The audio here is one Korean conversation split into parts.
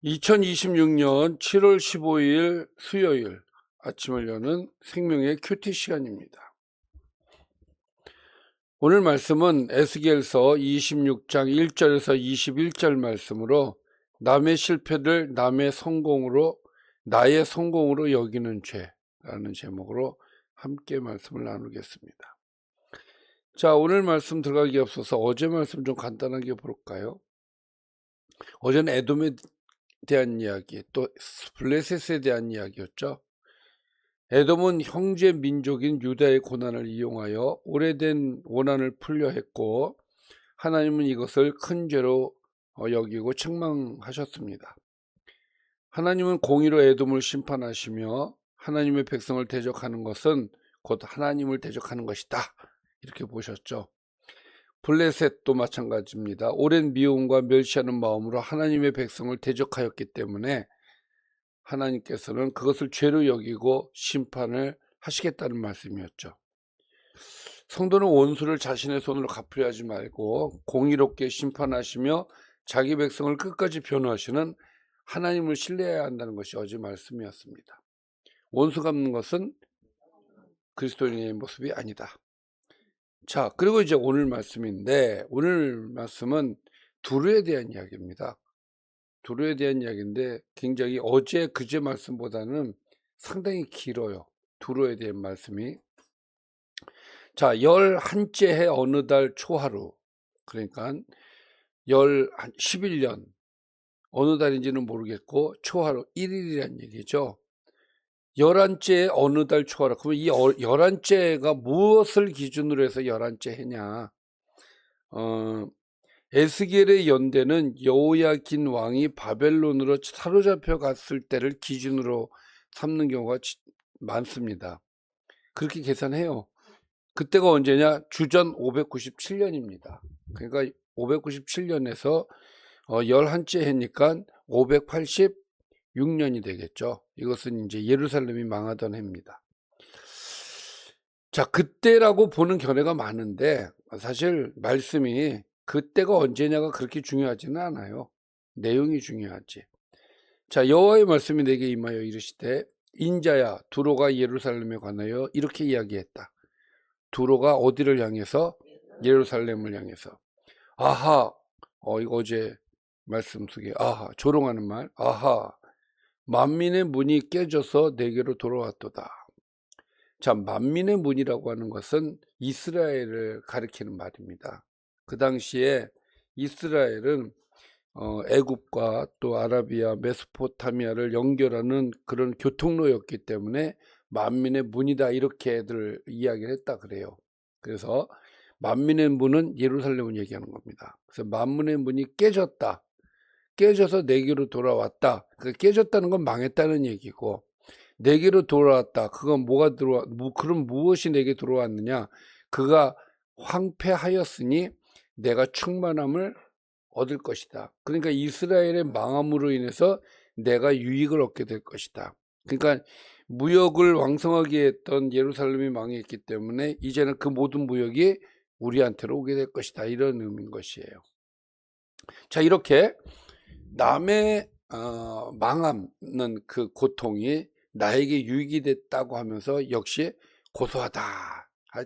2026년 7월 15일 수요일 아침을 여는 생명의 큐티 시간입니다. 오늘 말씀은 에스겔서 26장 1절에서 21절 말씀으로 남의 실패를 나의 성공으로 여기는 죄라는 제목으로 함께 말씀을 나누겠습니다. 자, 오늘 말씀 들어가기 앞서서 어제 말씀 좀 간단하게 볼까요? 어제는 에돔에 대한 이야기, 또 블레셋에 대한 이야기였죠. 에돔은 형제 민족인 유다의 고난을 이용하여 오래된 원한을 풀려 했고, 하나님은 이것을 큰 죄로 여기고 책망하셨습니다. 하나님은 공의로 에돔을 심판하시며 하나님의 백성을 대적하는 것은 곧 하나님을 대적하는 것이다, 이렇게 보셨죠. 블레셋도 마찬가지입니다. 오랜 미움과 멸시하는 마음으로 하나님의 백성을 대적하였기 때문에 하나님께서는 그것을 죄로 여기고 심판을 하시겠다는 말씀이었죠. 성도는 원수를 자신의 손으로 갚으려 하지 말고 공의롭게 심판하시며 자기 백성을 끝까지 변호하시는 하나님을 신뢰해야 한다는 것이 어제 말씀이었습니다. 원수 갚는 것은 그리스도인의 모습이 아니다. 자, 그리고 이제 오늘 말씀인데, 오늘 말씀은 두루에 대한 이야기입니다. 두루에 대한 이야기인데 굉장히 어제 그제 말씀보다는 상당히 길어요. 두루에 대한 말씀이. 자, 11째 해 어느 달 초하루, 그러니까 11년 어느 달인지는 모르겠고 초하루 1일이란 얘기죠. 11째 어느 달 초하루. 그러면 이 11째가 무엇을 기준으로 해서 11째 해냐? 에스겔의 연대는 여호야긴 왕이 바벨론으로 사로잡혀 갔을 때를 기준으로 삼는 경우가 많습니다. 그렇게 계산해요. 그때가 언제냐? 주전 597년입니다. 그러니까 597년에서 11째 해니까 586년이 되겠죠. 이것은 이제 예루살렘이 망하던 해입니다. 자, 그때라고 보는 견해가 많은데 사실 말씀이 그때가 언제냐가 그렇게 중요하지는 않아요. 내용이 중요하지. 자, 여호와의 말씀이 내게 임하여 이르시되 인자야, 두로가 예루살렘에 관하여 이렇게 이야기했다. 두로가 어디를 향해서? 예루살렘을 향해서. 아하, 이거 어제 말씀 속에 아하, 조롱하는 말. 아하, 만민의 문이 깨져서 내게로 돌아왔도다. 자, 만민의 문이라고 하는 것은 이스라엘을 가리키는 말입니다. 그 당시에 이스라엘은 애굽과 또 아라비아, 메소포타미아를 연결하는 그런 교통로였기 때문에 만민의 문이다, 이렇게들 이야기를 했다 그래요. 그래서 만민의 문은 예루살렘을 얘기하는 겁니다. 그래서 만민의 문이 깨졌다, 깨져서 내게로 돌아왔다. 깨졌다는 건 망했다는 얘기고, 내게로 돌아왔다, 그건 그럼 무엇이 내게 들어왔느냐? 그가 황폐하였으니 내가 충만함을 얻을 것이다. 그러니까 이스라엘의 망함으로 인해서 내가 유익을 얻게 될 것이다. 그러니까 무역을 왕성하게 했던 예루살렘이 망했기 때문에 이제는 그 모든 무역이 우리한테로 오게 될 것이다, 이런 의미인 것이에요. 자, 이렇게 남의 망하는 그 고통이 나에게 유익이 됐다고 하면서 역시 고소하다,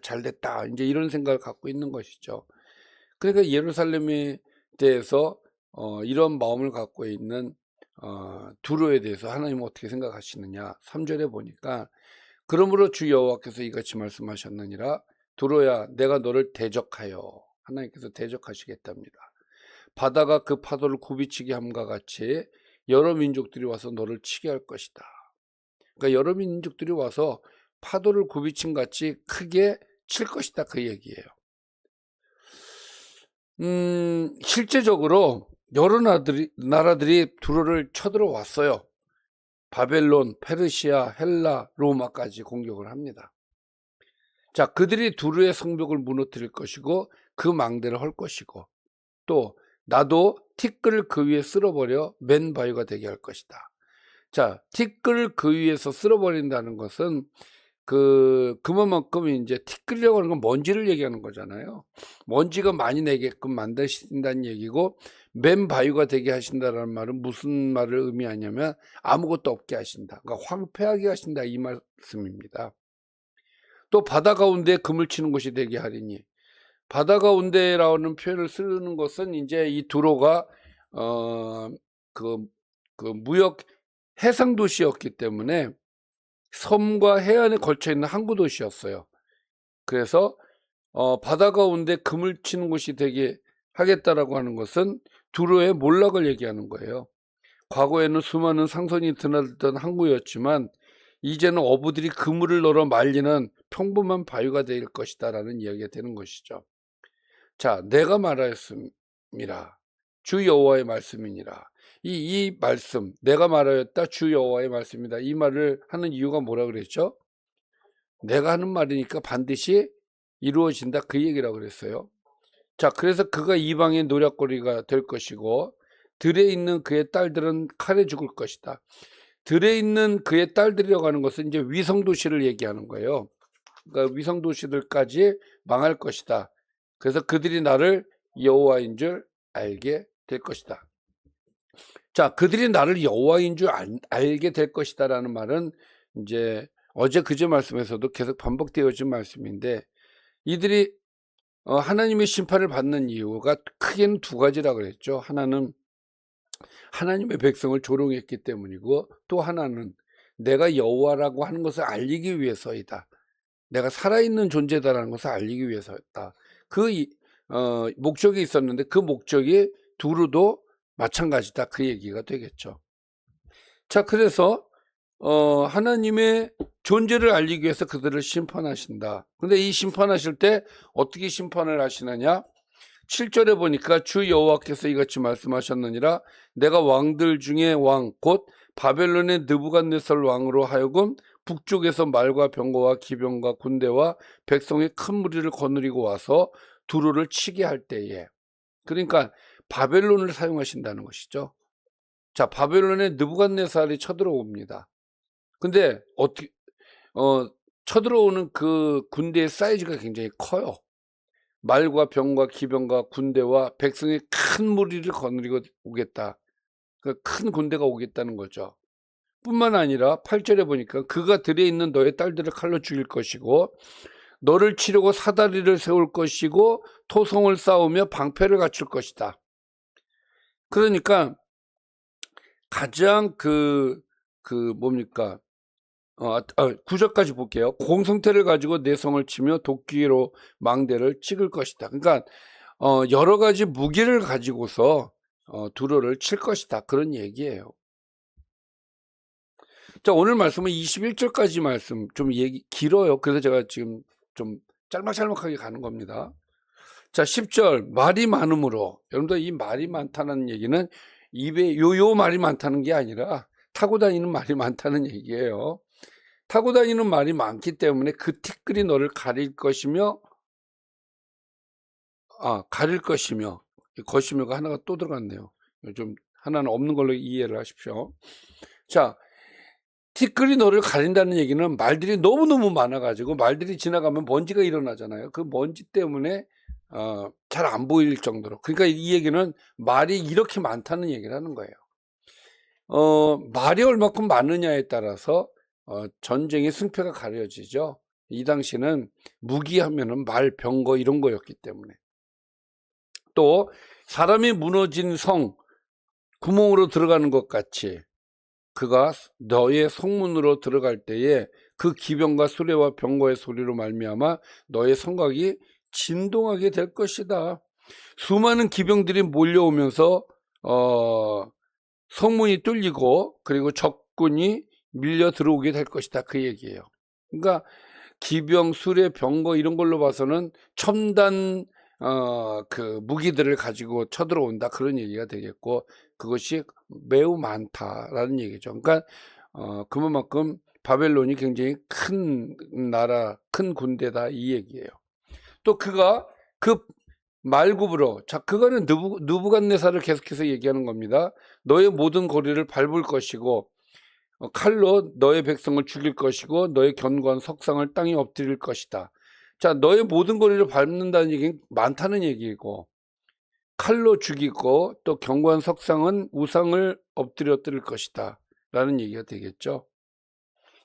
잘됐다, 이제 이런 생각을 갖고 있는 것이죠. 그러니까 예루살렘에 대해서 이런 마음을 갖고 있는 두로에 대해서 하나님은 어떻게 생각하시느냐? 3절에 보니까 그러므로 주 여호와께서 이같이 말씀하셨느니라. 두로야, 내가 너를 대적하여, 하나님께서 대적하시겠답니다. 바다가 그 파도를 굽이치게 함과 같이 여러 민족들이 와서 너를 치게 할 것이다. 그러니까 여러 민족들이 와서 파도를 굽이친 같이 크게 칠 것이다, 그 얘기예요. 실제적으로 여러 나라들이 두로를 쳐들어왔어요. 바벨론, 페르시아, 헬라, 로마까지 공격을 합니다. 자, 그들이 두로의 성벽을 무너뜨릴 것이고 그 망대를 헐 것이고, 또 나도 티끌을 그 위에 쓸어버려 맨 바위가 되게 할 것이다. 자, 티끌을 그 위에서 쓸어버린다는 것은 그만큼 이제 티끌이라고 하는 건 먼지를 얘기하는 거잖아요. 먼지가 많이 내게끔 만드신다는 얘기고, 맨바위가 되게 하신다라는 말은 무슨 말을 의미하냐면 아무것도 없게 하신다. 그러니까 황폐하게 하신다, 이 말씀입니다. 또 바다 가운데 금을 치는 곳이 되게 하리니, 바다 가운데라는 표현을 쓰는 것은 이제 이 두로가 그 무역 해상 도시였기 때문에 섬과 해안에 걸쳐 있는 항구 도시였어요. 그래서 바다 가운데 금을 치는 곳이 되게 하겠다라고 하는 것은 두로의 몰락을 얘기하는 거예요. 과거에는 수많은 상선이 드나들던 항구였지만 이제는 어부들이 그물을 널어 말리는 평범한 바위가 될 것이다라는 이야기가 되는 것이죠. 자, 내가 말하였습니다. 주 여호와의 말씀이니라. 이 말씀, 내가 말하였다, 주 여호와의 말씀이다. 이 말을 하는 이유가 뭐라 그랬죠? 내가 하는 말이니까 반드시 이루어진다, 그 얘기라고 그랬어요. 자, 그래서 그가 이방의 노략거리가 될 것이고 들에 있는 그의 딸들은 칼에 죽을 것이다. 들에 있는 그의 딸들이라고 하는 것은 이제 위성도시를 얘기하는 거예요. 그러니까 위성도시들까지 망할 것이다. 그래서 그들이 나를 여호와인 줄 알게 될 것이다. 자, 그들이 나를 여호와인 줄 알게 될 것이다라는 말은 이제 어제 그제 말씀에서도 계속 반복되어진 말씀인데, 이들이 하나님의 심판을 받는 이유가 크게는 두 가지라 그랬죠. 하나는 하나님의 백성을 조롱했기 때문이고, 또 하나는 내가 여호와라고 하는 것을 알리기 위해서이다. 내가 살아있는 존재다라는 것을 알리기 위해서였다. 목적이 있었는데 그 목적이 두루도 마찬가지다, 그 얘기가 되겠죠. 자, 그래서 하나님의 존재를 알리기 위해서 그들을 심판하신다. 근데 이 심판하실 때 어떻게 심판을 하시느냐? 7절에 보니까 주 여호와께서 이같이 말씀하셨느니라. 내가 왕들 중에 왕 곧 바벨론의 느부갓네살 왕으로 하여금 북쪽에서 말과 병거와 기병과 군대와 백성의 큰 무리를 거느리고 와서 두루를 치게 할 때에, 그러니까 바벨론을 사용하신다는 것이죠. 자, 바벨론의 느부갓네살이 쳐들어옵니다. 근데 어떻게 쳐들어오는 그 군대의 사이즈가 굉장히 커요. 말과 병과 기병과 군대와 백성의 큰 무리를 거느리고 오겠다. 큰 군대가 오겠다는 거죠. 뿐만 아니라 8절에 보니까 그가 들에 있는 너의 딸들을 칼로 죽일 것이고 너를 치려고 사다리를 세울 것이고 토성을 쌓으며 방패를 갖출 것이다. 그러니까 가장 뭡니까? 9절까지 볼게요. 공성태를 가지고 내 성을 치며 도끼로 망대를 찍을 것이다. 그러니까 여러 가지 무기를 가지고서 두루를 칠 것이다, 그런 얘기예요. 자, 오늘 말씀은 21절까지 말씀 좀 길어요. 그래서 제가 지금 좀 짤막짤막하게 가는 겁니다. 자, 10절 말이 많음으로, 여러분들 이 말이 많다는 얘기는 입에 요 말이 많다는 게 아니라 타고 다니는 말이 많다는 얘기예요. 타고 다니는 말이 많기 때문에 그 티끌이 너를 가릴 것이며 것이며가 하나가 또 들어갔네요. 좀 하나는 없는 걸로 이해를 하십시오. 자, 티끌이 너를 가린다는 얘기는 말들이 너무너무 많아가지고 말들이 지나가면 먼지가 일어나잖아요. 그 먼지 때문에 잘 안 보일 정도로. 그러니까 이 얘기는 말이 이렇게 많다는 얘기를 하는 거예요. 말이 얼마큼 많으냐에 따라서 전쟁의 승패가 가려지죠. 이 당시는 무기하면은 말, 병거 이런 거였기 때문에. 또 사람이 무너진 성 구멍으로 들어가는 것 같이 그가 너의 성문으로 들어갈 때에 그 기병과 수레와 병거의 소리로 말미암아 너의 성곽이 진동하게 될 것이다. 수많은 기병들이 몰려오면서 성문이 뚫리고 그리고 적군이 밀려 들어오게 될 것이다, 그 얘기예요. 그러니까 기병, 수레, 병거 이런 걸로 봐서는 첨단 그 무기들을 가지고 쳐들어온다, 그런 얘기가 되겠고, 그것이 매우 많다라는 얘기죠. 그러니까 그만큼 바벨론이 굉장히 큰 나라, 큰 군대다, 이 얘기예요. 또 그가 그 말굽으로, 자, 그거는 느부갓네살을 계속해서 얘기하는 겁니다. 너의 모든 거리를 밟을 것이고 칼로 너의 백성을 죽일 것이고 너의 견고한 석상을 땅에 엎드릴 것이다. 자, 너의 모든 거리를 밟는다는 얘기는 많다는 얘기고, 칼로 죽이고 또 견고한 석상은 우상을 엎드릴 것이다 라는 얘기가 되겠죠.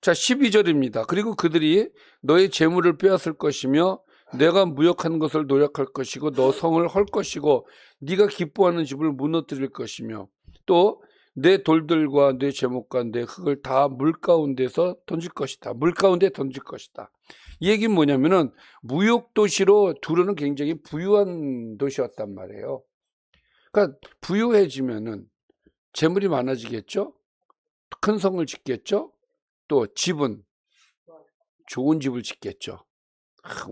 자, 12절입니다. 그리고 그들이 너의 재물을 빼앗을 것이며 내가 무역한 것을 노력할 것이고 너 성을 헐 것이고 네가 기뻐하는 집을 무너뜨릴 것이며 또 내 돌들과 내 제목과 내 흙을 다 물 가운데서 던질 것이다. 물 가운데 던질 것이다. 이 얘기는 뭐냐면은 무역 도시로 두로는 굉장히 부유한 도시였단 말이에요. 그러니까 부유해지면은 재물이 많아지겠죠. 큰 성을 짓겠죠. 또 집은 좋은 집을 짓겠죠.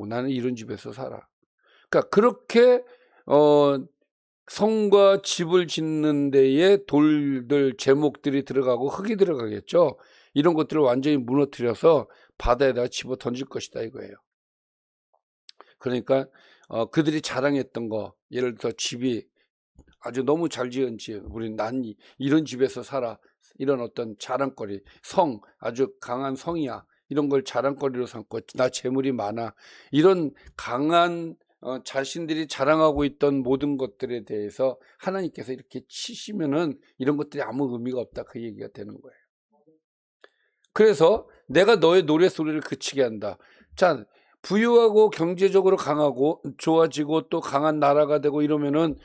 나는 이런 집에서 살아. 그러니까 그렇게 성과 집을 짓는 데에 돌들, 제목들이 들어가고 흙이 들어가겠죠. 이런 것들을 완전히 무너뜨려서 바다에다가 집어 던질 것이다 이거예요. 그러니까 그들이 자랑했던 거, 예를 들어 집이 아주 너무 잘 지은 집, 난 이런 집에서 살아, 이런 어떤 자랑거리, 성, 아주 강한 성이야, 이런 걸 자랑거리로 삼고 나 재물이 많아, 이런 강한 자신들이 자랑하고 있던 모든 것들에 대해서 하나님께서 이렇게 치시면은 이런 것들이 아무 의미가 없다, 그 얘기가 되는 거예요. 그래서 내가 너의 노래소리를 그치게 한다. 자, 부유하고 경제적으로 강하고 좋아지고 또 강한 나라가 되고 이러면은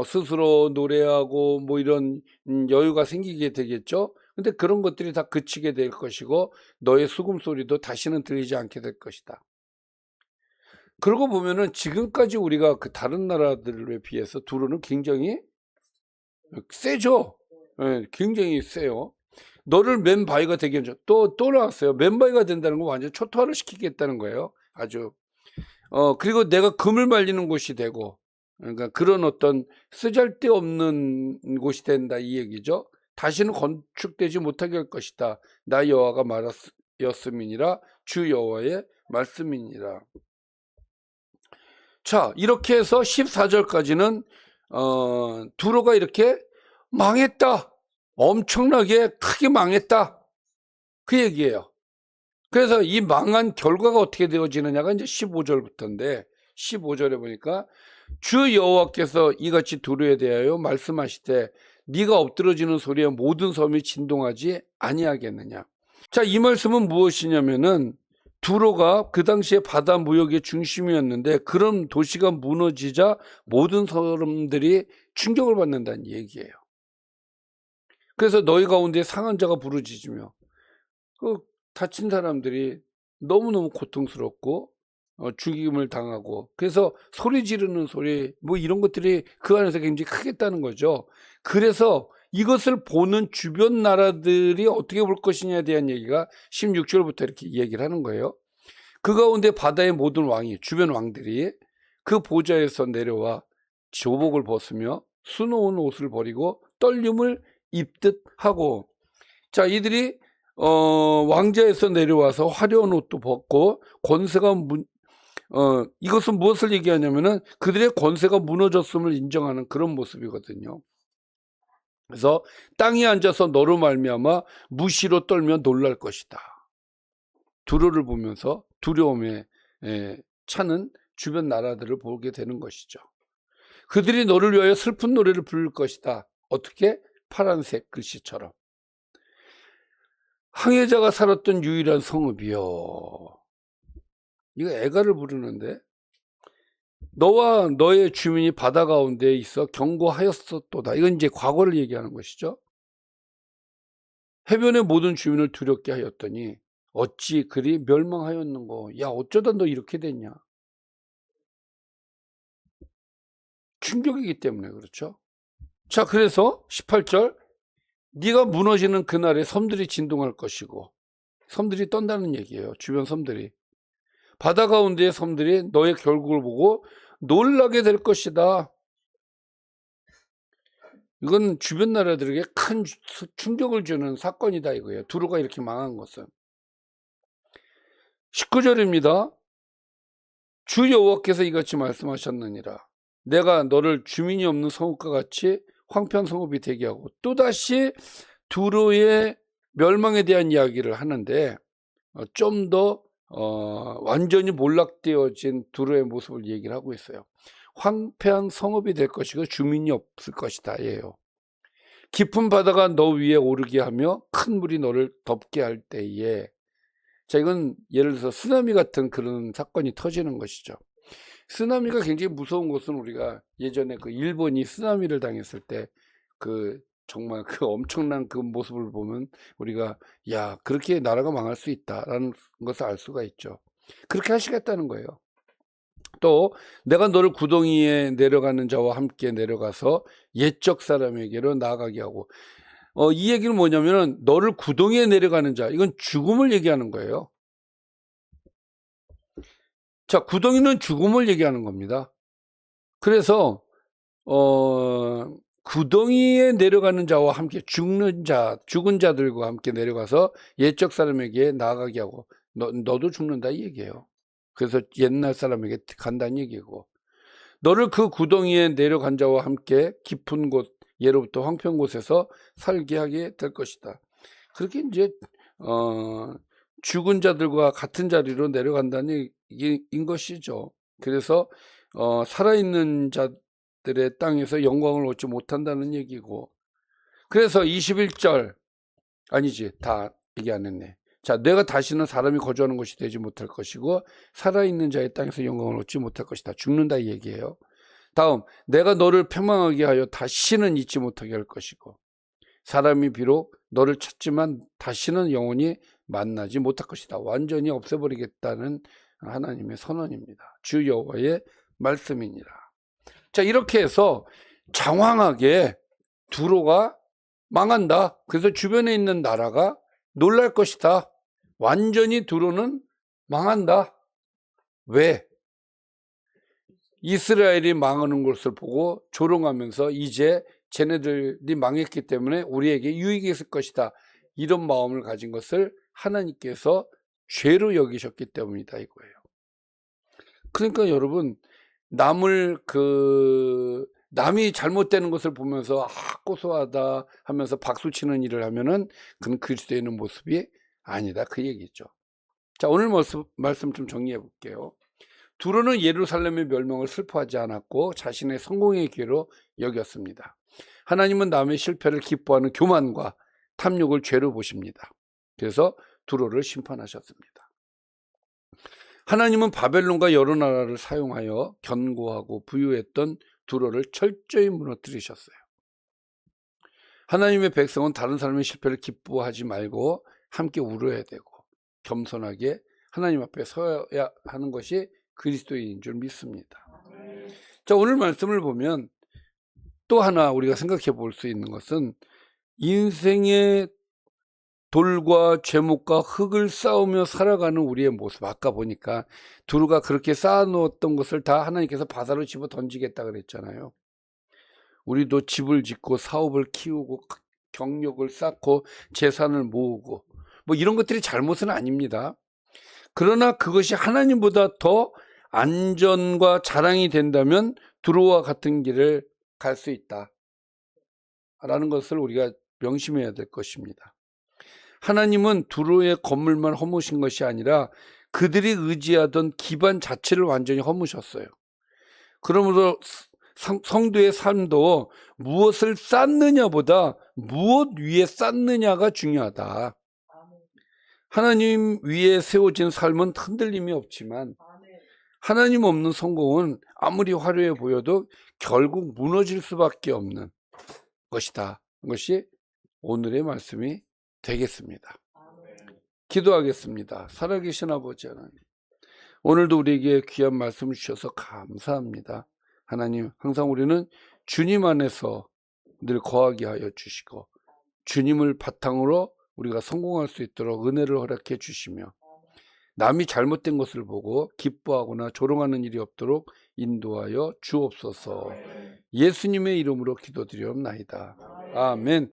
스스로 노래하고 뭐 이런 여유가 생기게 되겠죠. 근데 그런 것들이 다 그치게 될 것이고 너의 수금소리도 다시는 들리지 않게 될 것이다. 그러고 보면은 지금까지 우리가 그 다른 나라들에 비해서 두로는 굉장히 세죠. 네, 굉장히 세요. 너를 맨바위가 되게 해줘. 또 나왔어요. 맨바위가 된다는 건 완전 초토화를 시키겠다는 거예요. 아주. 그리고 내가 금을 말리는 곳이 되고, 그러니까 그런 어떤 쓰잘데없는 곳이 된다 이 얘기죠. 다시는 건축되지 못하게 할 것이다. 나 여호와가 말하였음이니라. 주 여호와의 말씀이니라. 자, 이렇게 해서 14절까지는 두로가 이렇게 망했다. 엄청나게 크게 망했다. 그 얘기예요. 그래서 이 망한 결과가 어떻게 되어지느냐가 이제 15절부터인데 15절에 보니까 주 여호와께서 이같이 두로에 대하여 말씀하시되 네가 엎드러지는 소리에 모든 섬이 진동하지 아니하겠느냐. 자, 이 말씀은 무엇이냐면은 두로가 그 당시에 바다 무역의 중심이었는데 그런 도시가 무너지자 모든 사람들이 충격을 받는다는 얘기예요. 그래서 너희 가운데 상한 자가 부르짖으며 그 다친 사람들이 너무너무 고통스럽고 죽임을 당하고 그래서 소리 지르는 소리 뭐 이런 것들이 그 안에서 굉장히 크겠다는 거죠. 그래서 이것을 보는 주변 나라들이 어떻게 볼 것이냐에 대한 얘기가 16절부터 이렇게 얘기를 하는 거예요. 그 가운데 바다의 모든 왕이 주변 왕들이 그 보좌에서 내려와 조복을 벗으며 수놓은 옷을 버리고 떨림을 입듯 하고, 자, 이들이 왕자에서 내려와서 화려한 옷도 벗고 권세가 이것은 무엇을 얘기하냐면은 그들의 권세가 무너졌음을 인정하는 그런 모습이거든요. 그래서 땅에 앉아서 너로 말미암아 무시로 떨며 놀랄 것이다. 두로를 보면서 두려움에 차는 주변 나라들을 보게 되는 것이죠. 그들이 너를 위하여 슬픈 노래를 부를 것이다. 어떻게? 파란색 글씨처럼. 항해자가 살았던 유일한 성읍이여. 이거 애가를 부르는데 너와 너의 주민이 바다 가운데 있어 경고하였었도다. 이건 이제 과거를 얘기하는 것이죠. 해변의 모든 주민을 두렵게 하였더니 어찌 그리 멸망하였는고. 야, 어쩌다 너 이렇게 됐냐. 충격이기 때문에 그렇죠. 자, 그래서 18절 네가 무너지는 그날에 섬들이 진동할 것이고, 섬들이 떤다는 얘기예요. 주변 섬들이. 바다 가운데의 섬들이 너의 결국을 보고 놀라게 될 것이다. 이건 주변 나라들에게 큰 충격을 주는 사건이다 이거예요. 두로가 이렇게 망한 것은. 19절입니다. 주 여호와께서 이같이 말씀하셨느니라. 내가 너를 주민이 없는 성읍과 같이 황폐한 성읍이 되게 하고 또다시 두로의 멸망에 대한 이야기를 하는데 좀 더 완전히 몰락되어진 두로의 모습을 얘기를 하고 있어요. 황폐한 성읍이 될 것이고 주민이 없을 것이다 예요. 깊은 바다가 너 위에 오르게 하며 큰 물이 너를 덮게 할 때에, 자, 이건 예를 들어서 쓰나미 같은 그런 사건이 터지는 것이죠. 쓰나미가 굉장히 무서운 것은 우리가 예전에 그 일본이 쓰나미를 당했을 때 정말 그 엄청난 그 모습을 보면 우리가 야, 그렇게 나라가 망할 수 있다라는 것을 알 수가 있죠. 그렇게 하시겠다는 거예요. 또 내가 너를 구덩이에 내려가는 자와 함께 내려가서 옛적 사람에게로 나아가게 하고, 이 얘기는 뭐냐면은 너를 구덩이에 내려가는 자, 이건 죽음을 얘기하는 거예요. 자, 구덩이는 죽음을 얘기하는 겁니다. 그래서 구덩이에 내려가는 자와 함께 죽은 자들과 함께 내려가서 옛적 사람에게 나아가게 하고, 너도 죽는다 이 얘기예요. 그래서 옛날 사람에게 간다는 얘기고, 너를 그 구덩이에 내려간 자와 함께 깊은 곳, 예로부터 황폐한 곳에서 살게 하게 될 것이다. 그렇게 이제 죽은 자들과 같은 자리로 내려간다는 얘기인 것이죠. 그래서 살아있는 자들의 땅에서 영광을 얻지 못한다는 얘기고, 그래서 21절 아니지, 다 얘기 안 했네. 자, 내가 다시는 사람이 거주하는 곳이 되지 못할 것이고 살아있는 자의 땅에서 영광을 얻지 못할 것이다. 죽는다 이 얘기예요. 다음, 내가 너를 패망하게 하여 다시는 잊지 못하게 할 것이고 사람이 비록 너를 찾지만 다시는 영원히 만나지 못할 것이다. 완전히 없애버리겠다는 하나님의 선언입니다. 주 여호와의 말씀이니라. 자, 이렇게 해서 장황하게 두로가 망한다. 그래서 주변에 있는 나라가 놀랄 것이다. 완전히 두로는 망한다. 왜? 이스라엘이 망하는 것을 보고 조롱하면서 이제 쟤네들이 망했기 때문에 우리에게 유익이 있을 것이다. 이런 마음을 가진 것을 하나님께서 죄로 여기셨기 때문이다 이거예요. 그러니까 여러분, 남이 잘못되는 것을 보면서 고소하다 하면서 박수치는 일을 하면은 그건 그리스도인의 모습이 아니다 그 얘기죠. 자, 오늘 말씀 좀 정리해 볼게요. 두로는 예루살렘의 멸망을 슬퍼하지 않았고 자신의 성공의 기회로 여겼습니다. 하나님은 남의 실패를 기뻐하는 교만과 탐욕을 죄로 보십니다. 그래서 두로를 심판하셨습니다. 하나님은 바벨론과 여러 나라를 사용하여 견고하고 부유했던 두로를 철저히 무너뜨리셨어요. 하나님의 백성은 다른 사람의 실패를 기뻐하지 말고 함께 울어야 되고 겸손하게 하나님 앞에 서야 하는 것이 그리스도인인 줄 믿습니다. 자, 오늘 말씀을 보면 또 하나 우리가 생각해 볼 수 있는 것은 인생의 돌과 죄목과 흙을 쌓으며 살아가는 우리의 모습. 아까 보니까 두루가 그렇게 쌓아놓았던 것을 다 하나님께서 바다로 집어 던지겠다 그랬잖아요. 우리도 집을 짓고 사업을 키우고 경력을 쌓고 재산을 모으고 뭐 이런 것들이 잘못은 아닙니다. 그러나 그것이 하나님보다 더 안전과 자랑이 된다면 두루와 같은 길을 갈 수 있다 라는 것을 우리가 명심해야 될 것입니다. 하나님은 두루의 건물만 허무신 것이 아니라 그들이 의지하던 기반 자체를 완전히 허무셨어요. 그러므로 성도의 삶도 무엇을 쌓느냐보다 무엇 위에 쌓느냐가 중요하다. 하나님 위에 세워진 삶은 흔들림이 없지만 하나님 없는 성공은 아무리 화려해 보여도 결국 무너질 수밖에 없는 것이다. 그것이 오늘의 말씀이 되겠습니다. 기도하겠습니다. 살아계신 아버지 하나님, 오늘도 우리에게 귀한 말씀을 주셔서 감사합니다. 하나님, 항상 우리는 주님 안에서 늘 거하게 하여 주시고 주님을 바탕으로 우리가 성공할 수 있도록 은혜를 허락해 주시며 남이 잘못된 것을 보고 기뻐하거나 조롱하는 일이 없도록 인도하여 주옵소서. 예수님의 이름으로 기도드리옵나이다. 아멘.